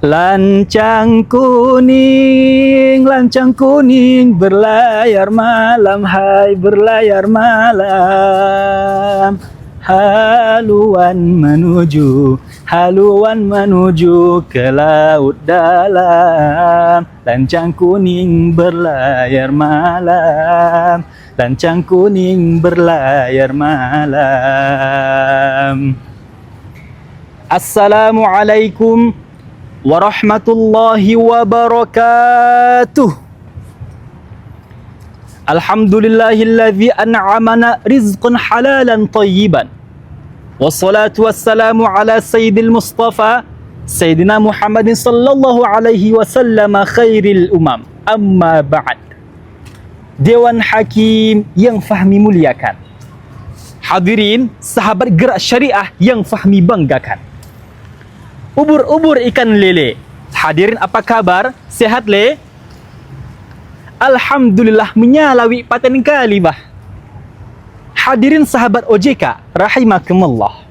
Lancang kuning berlayar malam, hai berlayar malam. Haluan menuju ke laut dalam. Lancang kuning berlayar malam, lancang kuning berlayar malam. Assalamualaikum warahmatullahi wabarakatuh. Alhamdulillahilladzi an'amana rizqan halalan tayyiban. Wassalatu wassalamu ala sayyidil mustafa Sayyidina Muhammadin sallallahu alaihi wasallam khairil umam. Amma ba'd. Dewan Hakim yang Fahmi muliakan, hadirin sahabat gerak syariah yang Fahmi banggakan, ubur-ubur ikan lele, hadirin apa kabar? Sehat le? Alhamdulillah menyalawi paten kalimah. Hadirin sahabat OJK rahimakumullah.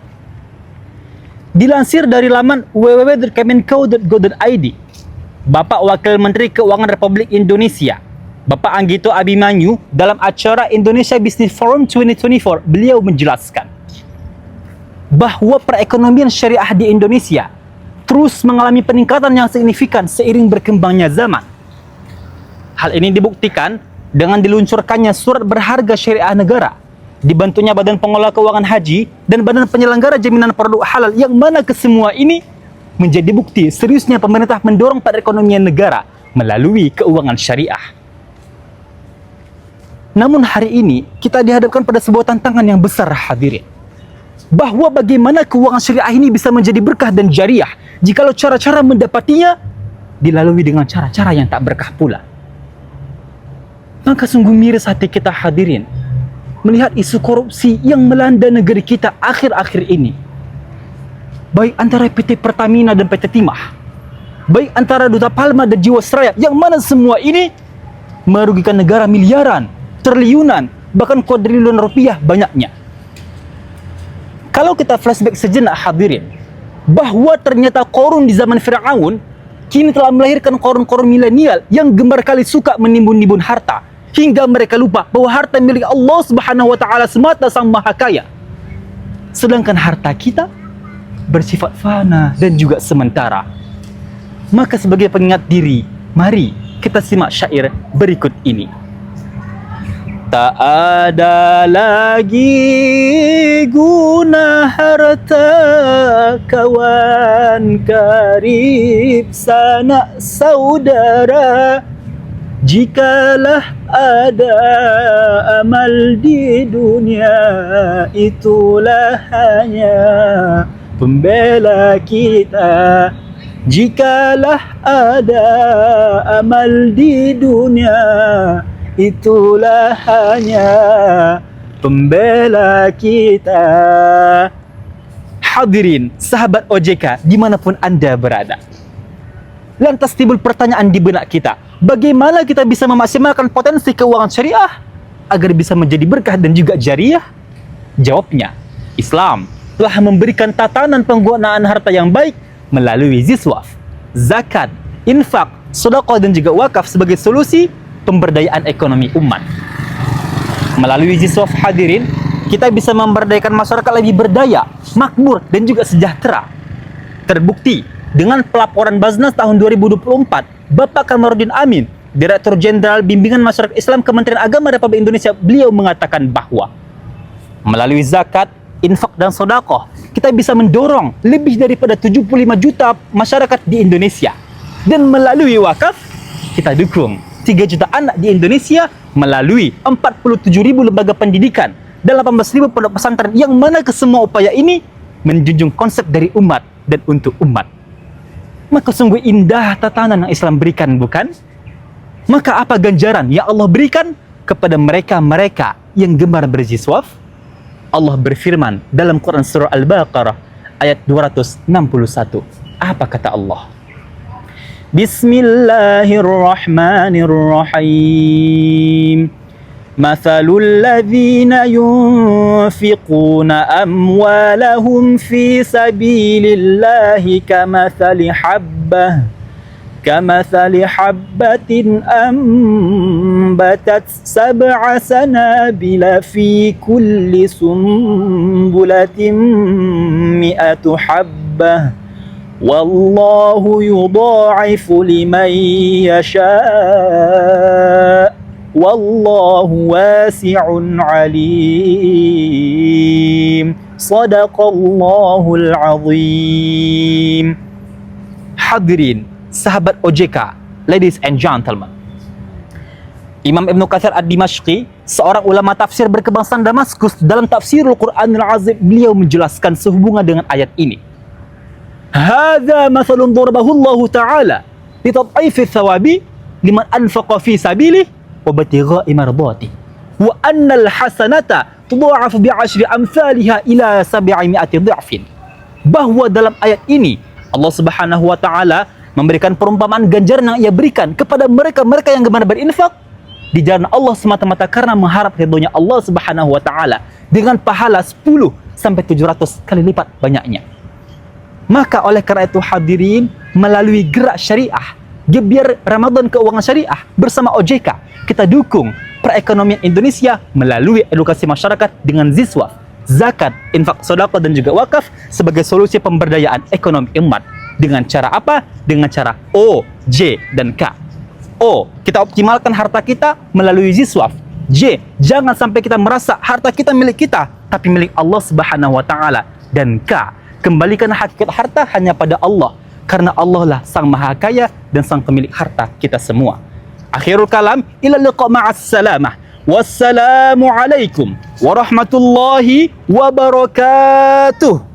Dilansir dari laman www.kemenko.go.id, Bapak Wakil Menteri Keuangan Republik Indonesia Bapak Anggito Abimanyu dalam acara Indonesia Business Forum 2024, beliau menjelaskan bahwa perekonomian syariah di Indonesia terus mengalami peningkatan yang signifikan seiring berkembangnya zaman. Hal ini dibuktikan dengan diluncurkannya surat berharga syariah negara, dibantunya Badan Pengelola Keuangan Haji dan Badan Penyelenggara Jaminan Produk Halal, yang mana kesemua ini menjadi bukti seriusnya pemerintah mendorong perekonomian negara melalui keuangan syariah. Namun hari ini kita dihadapkan pada sebuah tantangan yang besar, hadirin, bahwa bagaimana keuangan syariah ini bisa menjadi berkah dan jariah jikalau cara-cara mendapatinya dilalui dengan cara-cara yang tak berkah pula. Maka sungguh miris hati kita, hadirin, melihat isu korupsi yang melanda negeri kita akhir-akhir ini, baik antara PT Pertamina dan PT Timah, baik antara Duta Palma dan Jiwasraya, yang mana semua ini merugikan negara miliaran, triliunan, bahkan kuadriliun rupiah banyaknya. Kalau kita flashback sejenak, hadirin, bahwa ternyata Qarun di zaman Fir'aun kini telah melahirkan Qarun-Qarun milenial yang gemar kali suka menimbun-nimbun harta, hingga mereka lupa bahwa harta milik Allah Subhanahu wa taala semata, Sang Maha Kaya. Sedangkan harta kita bersifat fana dan juga sementara. Maka sebagai pengingat diri, mari kita simak syair berikut ini. Tak ada lagi guna harta, kawan karib sanak saudara, jikalah ada amal di dunia, itulah hanya pembela kita. Jikalah ada amal di dunia, itulah hanya pembela kita. Hadirin sahabat OJK dimanapun Anda berada, lantas timbul pertanyaan di benak kita, bagaimana kita bisa memaksimalkan potensi keuangan syariah agar bisa menjadi berkah dan juga jariah? Jawabnya, Islam telah memberikan tatanan penggunaan harta yang baik melalui ziswaf, zakat, infak, sedekah dan juga wakaf sebagai solusi pemberdayaan ekonomi umat. Melalui ziswaf, hadirin, kita bisa memberdayakan masyarakat lebih berdaya, makmur dan juga sejahtera. Terbukti dengan pelaporan Baznas tahun 2024, Bapak Kamarudin Amin, Direktur Jenderal Bimbingan Masyarakat Islam Kementerian Agama Republik Indonesia, beliau mengatakan bahwa melalui zakat, infak dan sedekah, kita bisa mendorong lebih daripada 75 juta masyarakat di Indonesia. Dan melalui wakaf, kita dukung 3 juta anak di Indonesia melalui 47.000 lembaga pendidikan dan 18.000 pondok pesantren, yang mana kesemua upaya ini menjunjung konsep dari umat dan untuk umat. Maka sungguh indah tatanan yang Islam berikan, bukan? Maka apa ganjaran yang Allah berikan kepada mereka-mereka yang gemar berziswaf? Allah berfirman dalam Quran surah Al-Baqarah ayat 261. Apa kata Allah? Bismillahirrahmanirrahim. Mathalul ladzina yunfiquna amwalahum fi sabilillahi kamathali habbatin ambatat sab'a sanabila fi kulli sumbulatin mi'atu habbah wallahu yudha'ifu liman yasha' wallahu wasi'un alim. Sadaqallahul azim. Hadirin, sahabat OJK, ladies and gentlemen, Imam Ibnu Katsir Ad-Dimashqi, seorang ulama tafsir berkebangsaan Damaskus, dalam tafsirul Qur'anul Azim, beliau menjelaskan sehubungan dengan ayat ini. Hadza mathalun darabahu Allah Ta'ala li tad'ifi thawabi liman anfaqa fi sabilihi wa batigha'i mardati wa annal hasanata tudha'afu bi'ashri amsalha ila 700 dha'fin. Bahwa dalam ayat ini Allah Subhanahu wa taala memberikan perumpamaan ganjaran yang ia berikan kepada mereka-mereka yang gemar berinfak di jalan Allah semata-mata karena mengharap ridhonya Allah Subhanahu wa taala dengan pahala 10 sampai 700 kali lipat banyaknya. Maka oleh karena itu hadirin, melalui gerak syariah, Gebiar Ramadan Keuangan Syariah bersama OJK, kita dukung perekonomian Indonesia melalui edukasi masyarakat dengan ziswaf, zakat, infak, sedekah dan juga wakaf sebagai solusi pemberdayaan ekonomi umat. Dengan cara apa? Dengan cara O, J, dan K. O, kita optimalkan harta kita melalui ziswaf. J, jangan sampai kita merasa harta kita milik kita, tapi milik Allah Subhanahu wa taala. Dan K, kembalikan hakikat harta hanya pada Allah, karena Allah lah sang maha kaya dan sang pemilik harta kita semua. Akhirul kalam, ila liqa ma'as salamah. Wassalamu alaikum warahmatullahi wabarakatuh.